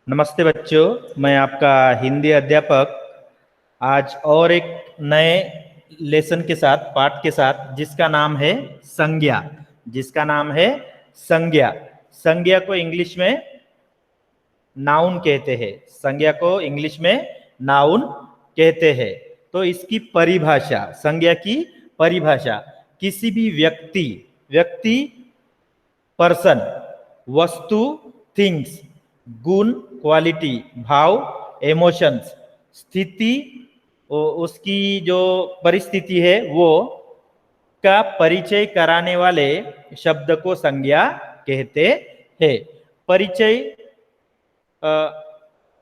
नमस्ते बच्चों, मैं आपका हिंदी अध्यापक आज और एक नए लेसन के साथ पाठ के साथ जिसका नाम है संज्ञा। जिसका नाम है संज्ञा। संज्ञा को इंग्लिश में नाउन कहते हैं। संज्ञा को इंग्लिश में नाउन कहते हैं। तो इसकी परिभाषा, संज्ञा की परिभाषा किसी भी व्यक्ति पर्सन, वस्तु, थिंग्स, गुण, क्वालिटी, भाव, इमोशंस, स्थिति, उसकी जो परिस्थिति है वो का परिचय कराने वाले शब्द को संज्ञा कहते हैं। परिचय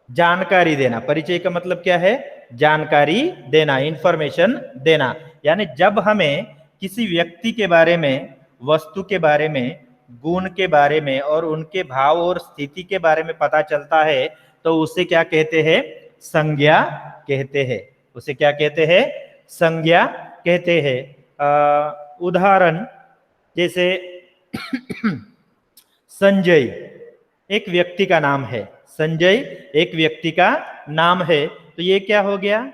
जानकारी देना। परिचय का मतलब क्या है? जानकारी देना, इंफॉर्मेशन देना। यानी जब हमें किसी व्यक्ति के बारे में, वस्तु के बारे में, गुण के बारे में और उनके भाव और स्थिति के बारे में पता चलता है तो उसे क्या कहते हैं? संज्ञा कहते हैं। उसे क्या कहते हैं? संज्ञा कहते हैं। उदाहरण जैसे संजय एक व्यक्ति का नाम है। संजय एक व्यक्ति का नाम है, तो ये क्या हो गया?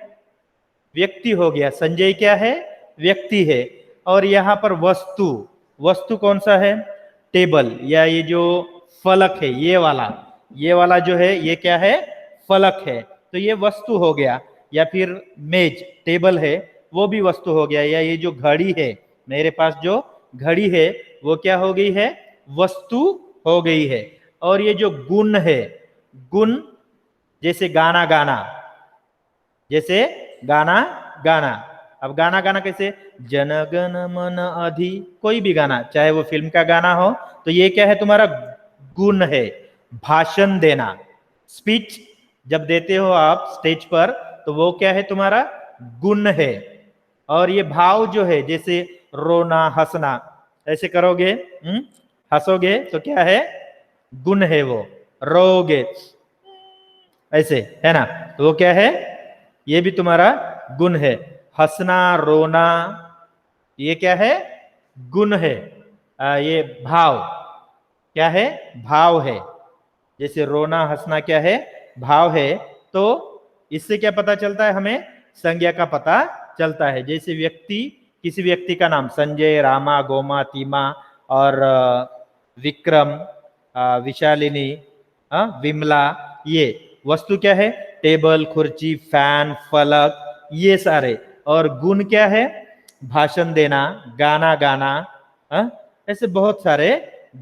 व्यक्ति हो गया। संजय क्या है? व्यक्ति है। और यहां पर वस्तु, वस्तु कौन सा है? टेबल, या ये जो फलक है, ये वाला जो है ये क्या है? फलक है। तो ये वस्तु हो गया। या फिर मेज, टेबल है, वो भी वस्तु हो गया। या ये जो घड़ी है, मेरे पास जो घड़ी है वो क्या हो गई है? वस्तु हो गई है। और ये जो गुण है, गुण जैसे गाना गाना, जैसे गाना गाना। अब गाना गाना कैसे? जन गण मन अधि, कोई भी गाना, चाहे वो फिल्म का गाना हो, तो ये क्या है? तुम्हारा गुण है। भाषण देना, स्पीच जब देते हो आप स्टेज पर, तो वो क्या है? तुम्हारा गुण है। और ये भाव जो है, जैसे रोना, हंसना, ऐसे करोगे, हंसोगे तो क्या है? गुण है वो। रोगे ऐसे, है ना, तो वो क्या है? ये भी तुम्हारा गुण है। हंसना, रोना, ये क्या है? गुण है। ये भाव क्या है? भाव है। जैसे रोना, हंसना क्या है? भाव है। तो इससे क्या पता चलता है हमें? संज्ञा का पता चलता है। जैसे व्यक्ति, किसी व्यक्ति का नाम संजय, रामा, गोमा, तीमा और विक्रम, विशालिनी, विमला, ये वस्तु क्या है? टेबल, कुर्सी, फैन, फलक, ये सारे। और गुण क्या है? भाषण देना, गाना गाना, ऐसे बहुत सारे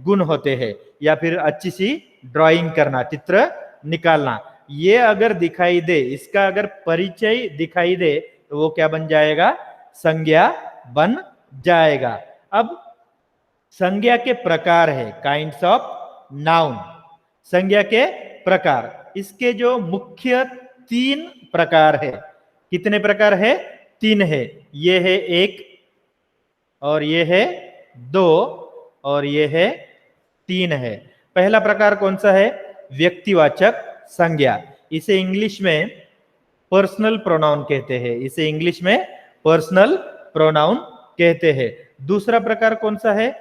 गुण होते हैं। या फिर अच्छी सी ड्राइंग करना, चित्र निकालना। ये अगर दिखाई दे, इसका अगर परिचय दिखाई दे, तो वो क्या बन जाएगा? संज्ञा बन जाएगा। अब संज्ञा के प्रकार है, काइंड्स ऑफ नाउन। संज्ञा के प्रकार, इसके जो मुख्य 3 प्रकार है। कितने प्रकार है? 3 है। ये है 1, और ये है 2, और ये है 3 है। पहला प्रकार कौन सा है? व्यक्तिवाचक संज्ञा। इसे इंग्लिश में पर्सनल प्रोनाउन कहते हैं। इसे इंग्लिश में पर्सनल प्रोनाउन कहते हैं। दूसरा प्रकार कौन सा है?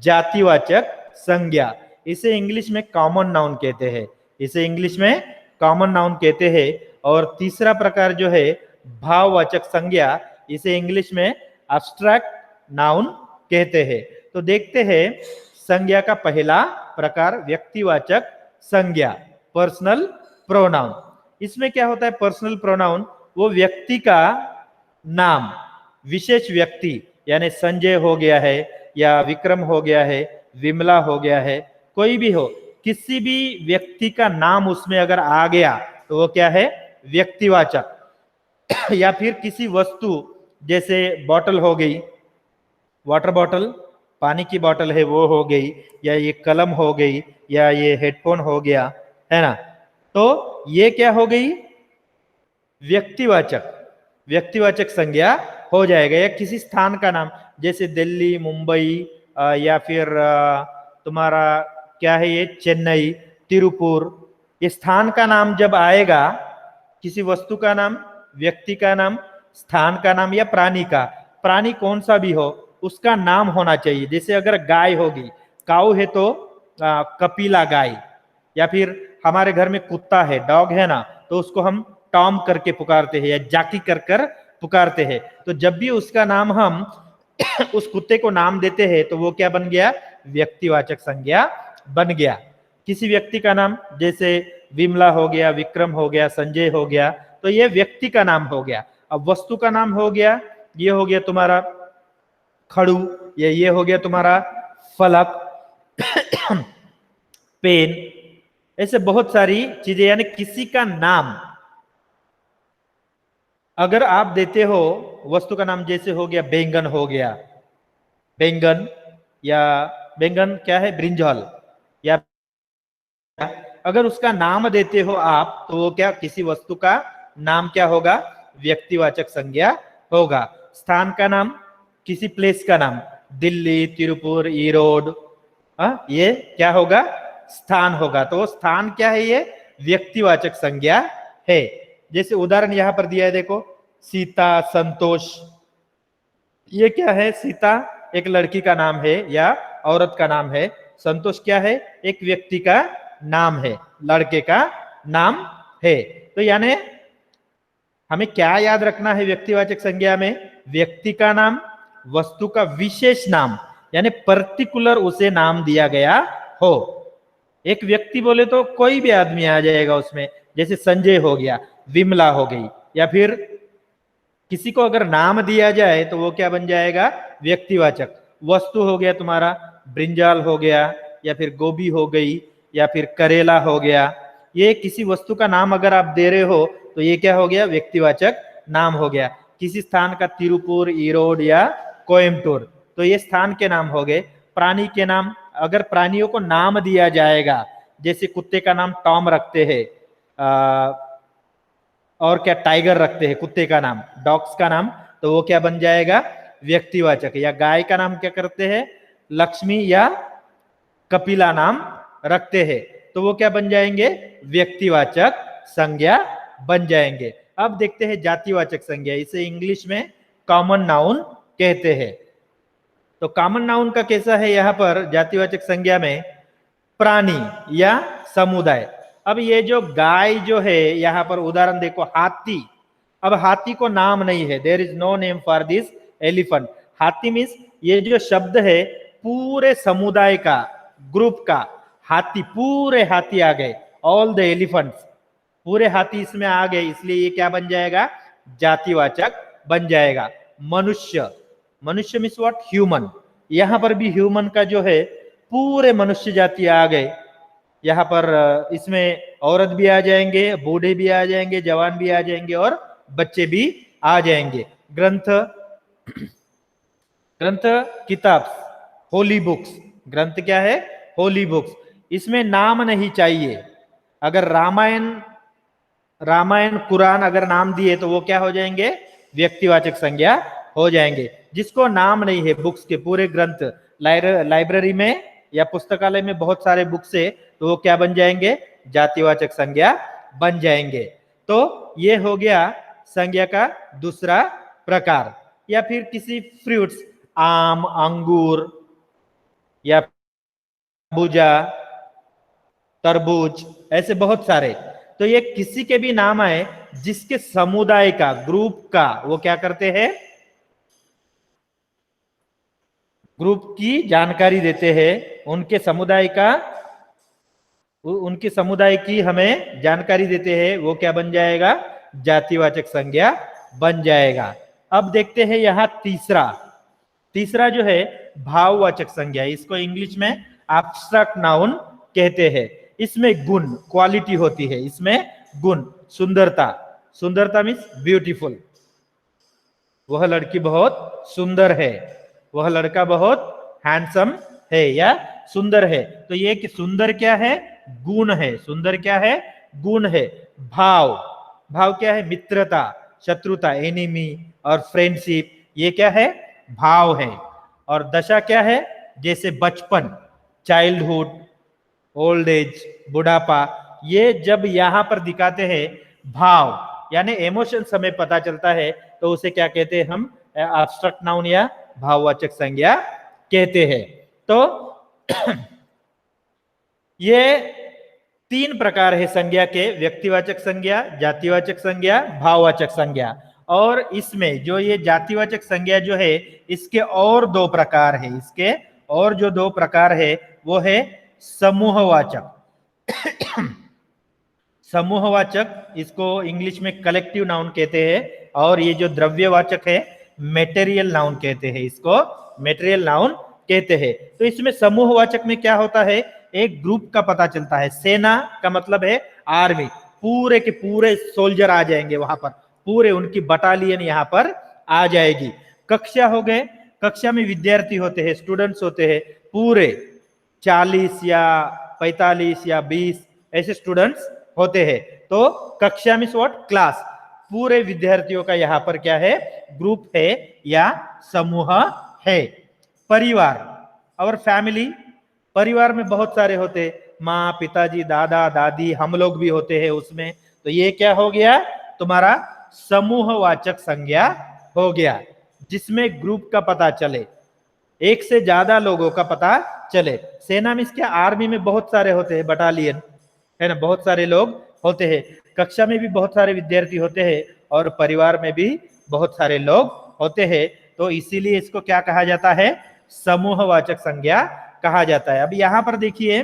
जातिवाचक संज्ञा। इसे इंग्लिश में कॉमन नाउन कहते हैं। इसे इंग्लिश में कॉमन नाउन कहते हैं। और तीसरा प्रकार जो है भाववाचक संज्ञा, इसे इंग्लिश में एब्स्ट्रैक्ट नाउन कहते हैं। तो देखते हैं संज्ञा का पहला प्रकार, व्यक्तिवाचक संज्ञा, पर्सनल प्रोनाउन। इसमें क्या होता है? पर्सनल प्रोनाउन वो व्यक्ति का नाम, विशेष व्यक्ति, यानी संजय हो गया है, या विक्रम हो गया है, विमला हो गया है, कोई भी हो, किसी भी व्यक्ति का नाम उसमें अगर आ गया तो वो क्या है? व्यक्तिवाचक। या फिर किसी वस्तु, जैसे बॉटल हो गई, वाटर बॉटल, पानी की बॉटल है वो हो गई, या ये कलम हो गई, या ये हेडफोन हो गया, है ना, तो ये क्या हो गई? व्यक्तिवाचक, व्यक्तिवाचक संज्ञा हो जाएगा। या किसी स्थान का नाम, जैसे दिल्ली, मुंबई, या फिर तुम्हारा क्या है ये, चेन्नई, तिरुपुर, ये स्थान का नाम जब आएगा, किसी वस्तु का नाम, व्यक्ति का नाम, स्थान का नाम, या प्राणी का, प्राणी कौन सा भी हो उसका नाम होना चाहिए। जैसे अगर गाय होगी, काऊ है तो कपिला गाय, या फिर हमारे घर में कुत्ता है, डॉग है ना, तो उसको हम टॉम करके पुकारते हैं या जाकी कर कर पुकारते हैं। तो जब भी उसका नाम हम उस कुत्ते को नाम देते हैं तो वो क्या बन गया, व्यक्तिवाचक संज्ञा बन गया। किसी व्यक्ति का नाम जैसे विमला हो गया, विक्रम हो गया, संजय हो गया, तो ये व्यक्ति का नाम हो गया। अब वस्तु का नाम हो गया, ये हो गया तुम्हारा खड़ू, ये हो गया तुम्हारा फलक, पेन, ऐसे बहुत सारी चीजें। यानी किसी का नाम अगर आप देते हो, वस्तु का नाम जैसे हो गया बैंगन हो गया, बैंगन, या बैंगन क्या है, ब्रिंजल, या अगर उसका नाम देते हो आप तो वो क्या, किसी वस्तु का नाम क्या होगा, व्यक्तिवाचक संज्ञा होगा। स्थान का नाम, किसी प्लेस का नाम, दिल्ली, तिरुपुर, ईरोड, ये क्या होगा, स्थान होगा। तो स्थान क्या है, ये व्यक्तिवाचक संज्ञा है। जैसे उदाहरण यहां पर दिया है, देखो, सीता, संतोष, ये क्या है, सीता एक लड़की का नाम है या औरत का नाम है, संतोष क्या है, एक व्यक्ति का नाम है, लड़के का नाम है। तो यानी हमें क्या याद रखना है व्यक्तिवाचक संज्ञा में, व्यक्ति का नाम, वस्तु का विशेष नाम, यानी पर्टिकुलर उसे नाम दिया गया हो। एक व्यक्ति बोले तो कोई भी आदमी आ जाएगा उसमें, जैसे संजय हो गया, विमला हो गई, या फिर किसी को अगर नाम दिया जाए तो वो क्या बन जाएगा, व्यक्तिवाचक। वस्तु हो गया तुम्हारा ब्रिंजाल हो गया, या फिर गोभी हो गई, या फिर करेला हो गया, ये किसी वस्तु का नाम अगर आप दे रहे हो तो ये क्या हो गया, व्यक्तिवाचक नाम हो गया। किसी स्थान का तिरुपुर, ईरोड या कोयम्बटूर, तो ये स्थान के नाम हो गए। प्राणी के नाम, अगर प्राणियों को नाम दिया जाएगा, जैसे कुत्ते का नाम टॉम रखते हैं, और क्या टाइगर रखते हैं कुत्ते का नाम, डॉग्स का नाम, तो वो क्या बन जाएगा, व्यक्तिवाचक। या गाय का नाम क्या करते हैं, लक्ष्मी या कपिला नाम रखते हैं, तो वो क्या बन जाएंगे, व्यक्तिवाचक संज्ञा बन जाएंगे। अब देखते हैं जातिवाचक संज्ञा, इसे इंग्लिश में कॉमन नाउन कहते हैं। तो कॉमन नाउन का कैसा है, यहां पर जातिवाचक संज्ञा में प्राणी या समुदाय। अब ये जो गाय जो है, यहां पर उदाहरण देखो, हाथी। अब हाथी को नाम नहीं है, there is no name for this elephant. हाथी मीन्स ये जो शब्द है पूरे समुदाय का, ग्रुप का, हाथी, पूरे हाथी आ गए, ऑल द एलिफेंट्स, पूरे हाथी इसमें आ गए, इसलिए ये क्या बन जाएगा, जातिवाचक बन जाएगा। मनुष्य, मनुष्य मीन्स व्हाट, ह्यूमन, यहां पर भी ह्यूमन का जो है पूरे मनुष्य जाति आ गए। यहाँ पर इसमें औरत भी आ जाएंगे, बूढ़े भी आ जाएंगे, जवान भी आ जाएंगे और बच्चे भी आ जाएंगे। ग्रंथ, ग्रंथ किताब, होली बुक्स, ग्रंथ क्या है, होली बुक्स, इसमें नाम नहीं चाहिए। अगर रामायण, रामायण कुरान अगर नाम दिए तो वो क्या हो जाएंगे, व्यक्तिवाचक संज्ञा हो जाएंगे। जिसको नाम नहीं है, बुक्स के पूरे ग्रंथ, लाइब्रेरी में या पुस्तकालय में बहुत सारे बुक्स है, तो वो क्या बन जाएंगे, जातिवाचक संज्ञा बन जाएंगे। तो ये हो गया संज्ञा का दूसरा प्रकार। या फिर किसी फ्रूट्स, आम, अंगूर, या भुजा, तरबूज, ऐसे बहुत सारे, तो ये किसी के भी नाम आए जिसके समुदाय का, ग्रुप का, वो क्या करते हैं, ग्रुप की जानकारी देते हैं, उनके समुदाय का, उनके समुदाय की हमें जानकारी देते हैं, वो क्या बन जाएगा, जातिवाचक संज्ञा बन जाएगा। अब देखते हैं यहां तीसरा, तीसरा जो है भाववाचक संज्ञा, इसको इंग्लिश में एब्स्ट्रैक्ट नाउन कहते हैं। इसमें गुण, क्वालिटी होती है, इसमें गुण, सुंदरता, सुंदरता मीन्स ब्यूटीफुल, वह लड़की बहुत सुंदर है, वह लड़का बहुत हैंडसम है या सुंदर है। तो ये कि सुंदर क्या है, गुण है, सुंदर क्या है, गुण है। भाव, भाव क्या है, मित्रता, शत्रुता, एनिमी और फ्रेंडशिप, ये क्या है, भाव है। और दशा क्या है, जैसे बचपन, चाइल्डहुड, ओल्ड एज, बुढ़ापा, ये जब यहां पर दिखाते हैं भाव यानी इमोशंस हमें पता चलता है, तो उसे क्या कहते हैं हम, एब्स्ट्रैक्ट नाउन या भाववाचक संज्ञा कहते हैं। तो ये तीन प्रकार है संज्ञा के, व्यक्तिवाचक संज्ञा, जातिवाचक संज्ञा, भाववाचक संज्ञा। और इसमें जो ये जातिवाचक संज्ञा जो है, इसके और दो प्रकार है। इसके और जो दो प्रकार है वो है समूहवाचक। समूहवाचक, इसको इंग्लिश में कलेक्टिव नाउन कहते हैं। और ये जो द्रव्यवाचक है, मेटेरियल नाउन कहते हैं, इसको मेटेरियल नाउन कहते हैं। तो इसमें समूहवाचक में क्या होता है, एक ग्रुप का पता चलता है। सेना का मतलब है आर्मी, पूरे के पूरे सोल्जर आ जाएंगे वहां पर, पूरे उनकी बटालियन यहाँ पर आ जाएगी। कक्षा हो गए, कक्षा में विद्यार्थी होते हैं, स्टूडेंट्स होते हैं, पूरे 40 या 45 या 20 ऐसे स्टूडेंट्स होते हैं। तो कक्षा में व्हाट, क्लास, पूरे विद्यार्थियों का यहाँ पर क्या है, ग्रुप है या समूह है। परिवार और फैमिली, परिवार में बहुत सारे होते, माँ पिताजी दादा दादी, हम लोग भी होते हैं उसमें। तो ये क्या हो गया, तुम्हारा समूहवाचक संज्ञा हो गया, जिसमें ग्रुप का पता चले, एक से ज्यादा लोगों का पता चले। सेना में क्या, आर्मी में बहुत सारे होते हैं, बटालियन है ना, बहुत सारे लोग होते हैं। कक्षा में भी बहुत सारे विद्यार्थी होते हैं और परिवार में भी बहुत सारे लोग होते हैं। तो इसीलिए इसको क्या कहा जाता है, समूहवाचक संज्ञा कहा जाता है। अब यहां पर देखिए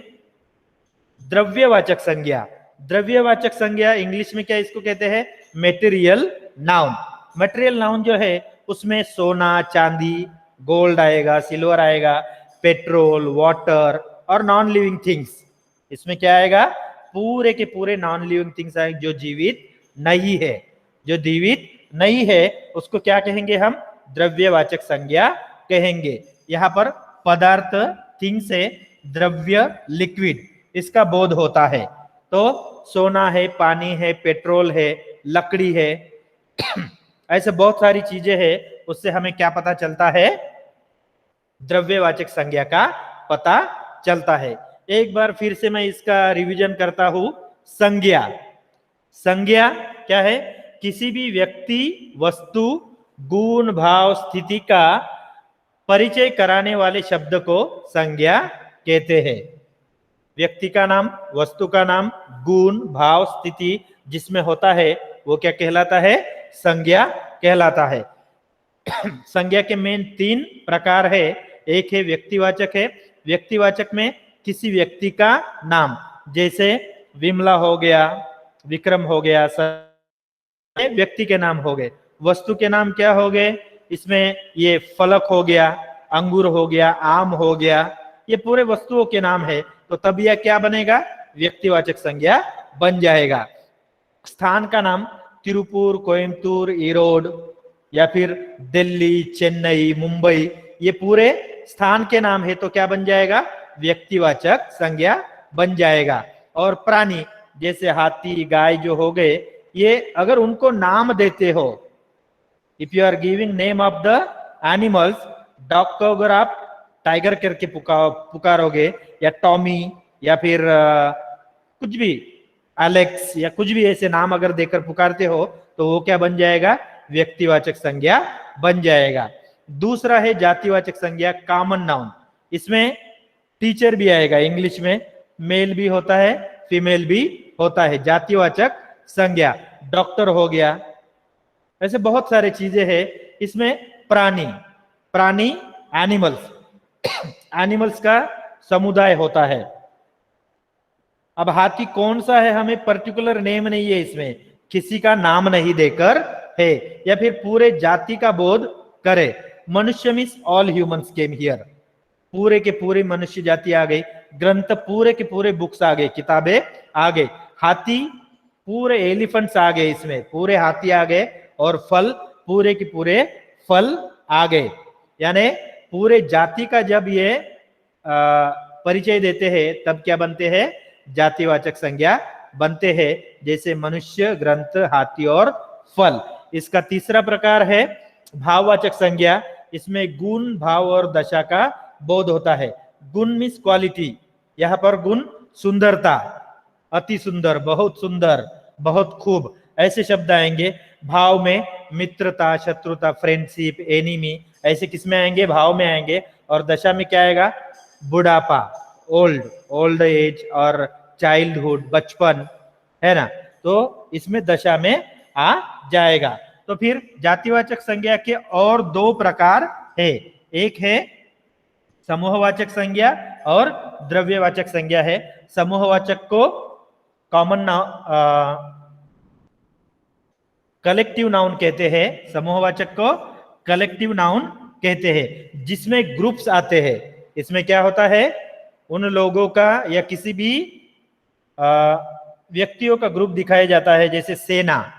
द्रव्यवाचक संज्ञा। द्रव्यवाचक संज्ञा इंग्लिश में क्या इसको कहते हैं, मेटेरियल नाउन। मटेरियल नाउन जो है उसमें सोना चांदी, गोल्ड आएगा, सिल्वर आएगा, पेट्रोल, वाटर और नॉन लिविंग थिंग्स। इसमें क्या आएगा, पूरे के पूरे नॉन लिविंग थिंग्स आएंगे, जो जीवित नहीं है। जो जीवित नहीं है उसको क्या कहेंगे हम, द्रव्यवाचक संज्ञा कहेंगे। यहाँ पर पदार्थ, थिंग्स है, द्रव्य लिक्विड, इसका बोध होता है। तो सोना है, पानी है, पेट्रोल है, लकड़ी है, ऐसे बहुत सारी चीजें हैं, उससे हमें क्या पता चलता है, द्रव्यवाचक संज्ञा का पता चलता है। एक बार फिर से मैं इसका रिवीजन करता हूं। संज्ञा, संज्ञा क्या है, किसी भी व्यक्ति, वस्तु, गुण, भाव, स्थिति का परिचय कराने वाले शब्द को संज्ञा कहते हैं। व्यक्ति का नाम, वस्तु का नाम, गुण, भाव, स्थिति जिसमें होता है वो क्या कहलाता है, संज्ञा कहलाता है। संज्ञा के मेन तीन प्रकार है। एक है व्यक्तिवाचक है, व्यक्तिवाचक में किसी व्यक्ति का नाम, जैसे विमला हो गया, विक्रम हो गया, व्यक्ति के नाम हो गए। वस्तु के नाम क्या हो गए, इसमें ये फलक हो गया, अंगूर हो गया, आम हो गया, ये पूरे वस्तुओं के नाम है। तो तब यह क्या बनेगा, व्यक्तिवाचक संज्ञा बन जाएगा। स्थान का नाम, तिरुपुर, कोयम्बतूर, ईरोड या फिर दिल्ली, चेन्नई, मुंबई, ये पूरे स्थान के नाम है, तो क्या बन जाएगा, व्यक्तिवाचक संज्ञा बन जाएगा। और प्राणी जैसे हाथी, गाय जो हो गए, ये अगर उनको नाम देते हो, if you are giving name of the animals, dog को अगर आप टाइगर करके पुकारोगे, या टॉमी, या फिर कुछ भी एलेक्स, या कुछ भी ऐसे नाम अगर देकर पुकारते हो, तो वो क्या बन जाएगा, व्यक्तिवाचक संज्ञा बन जाएगा। दूसरा है जातिवाचक संज्ञा, कॉमन नाउन। इसमें टीचर भी आएगा, इंग्लिश में मेल भी होता है, फीमेल भी होता है। जातिवाचक संज्ञा, डॉक्टर हो गया, ऐसे बहुत सारे चीजें हैं। इसमें प्राणी, प्राणी एनिमल्स, एनिमल्स का समुदाय होता है। अब हाथी कौन सा है, हमें पर्टिकुलर नेम नहीं है, इसमें किसी का नाम नहीं देकर है, या फिर पूरे जाति का बोध करे। मनुष्य means all humans came here, पूरे के पूरे मनुष्य जाति आ गई। ग्रंथ, पूरे के पूरे बुक्स आ गए, किताबें आ गए। हाथी, पूरे एलिफेंट्स आ गए, इसमें पूरे हाथी आ गए। और फल, पूरे के पूरे फल आ गए। यानी पूरे जाति का जब ये परिचय देते हैं, तब क्या बनते हैं, जातिवाचक संज्ञा बनते हैं, जैसे मनुष्य, ग्रंथ, हाथी और फल। इसका तीसरा प्रकार है भाववाचक संज्ञा। इसमें गुण, भाव और दशा का बोध होता है। गुण मीन्स क्वालिटी, यहाँ पर गुण सुंदरता, अति सुंदर, बहुत सुंदर, बहुत खूब, ऐसे शब्द आएंगे। भाव में मित्रता, शत्रुता, फ्रेंडशिप, एनिमी, ऐसे किसमें आएंगे, भाव में आएंगे। और दशा में क्या आएगा, बुढ़ापा, ओल्ड, ओल्ड एज और चाइल्डहुड, बचपन, है ना, तो इसमें दशा में आ जाएगा। तो फिर जातिवाचक संज्ञा के और दो प्रकार है, एक है समूहवाचक संज्ञा और द्रव्यवाचक संज्ञा है। समूहवाचक को कॉमन कलेक्टिव नाउन कहते हैं, समूहवाचक को कलेक्टिव नाउन कहते हैं, जिसमें ग्रुप्स आते हैं। इसमें क्या होता है, उन लोगों का या किसी भी व्यक्तियों का ग्रुप दिखाया जाता है, जैसे सेना,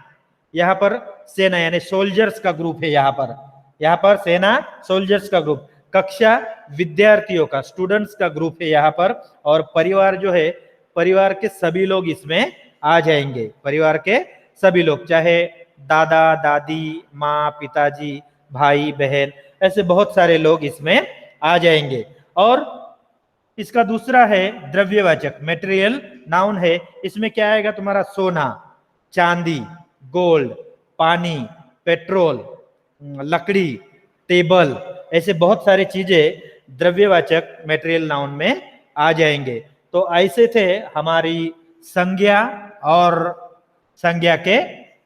यहाँ पर सेना यानी सोल्जर्स का ग्रुप है, यहाँ पर सेना सोल्जर्स का ग्रुप। कक्षा विद्यार्थियों का, स्टूडेंट्स का ग्रुप है यहाँ पर। और परिवार जो है, परिवार के सभी लोग इसमें आ जाएंगे, परिवार के सभी लोग, चाहे दादा दादी, माँ पिताजी, भाई बहन, ऐसे बहुत सारे लोग इसमें आ जाएंगे। और इसका दूसरा है द्रव्यवाचक, मेटेरियल नाउन है। इसमें क्या आएगा, तुम्हारा सोना, चांदी, गोल्ड, पानी, पेट्रोल, लकड़ी, टेबल, ऐसे बहुत सारी चीजें द्रव्यवाचक मेटेरियल नाउन में आ जाएंगे। तो ऐसे थे हमारी संज्ञा और संज्ञा के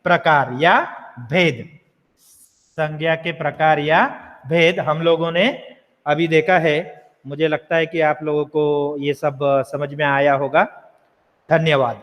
प्रकार या भेद। संज्ञा के प्रकार या भेद हम लोगों ने अभी देखा है। मुझे लगता है कि आप लोगों को ये सब समझ में आया होगा। धन्यवाद।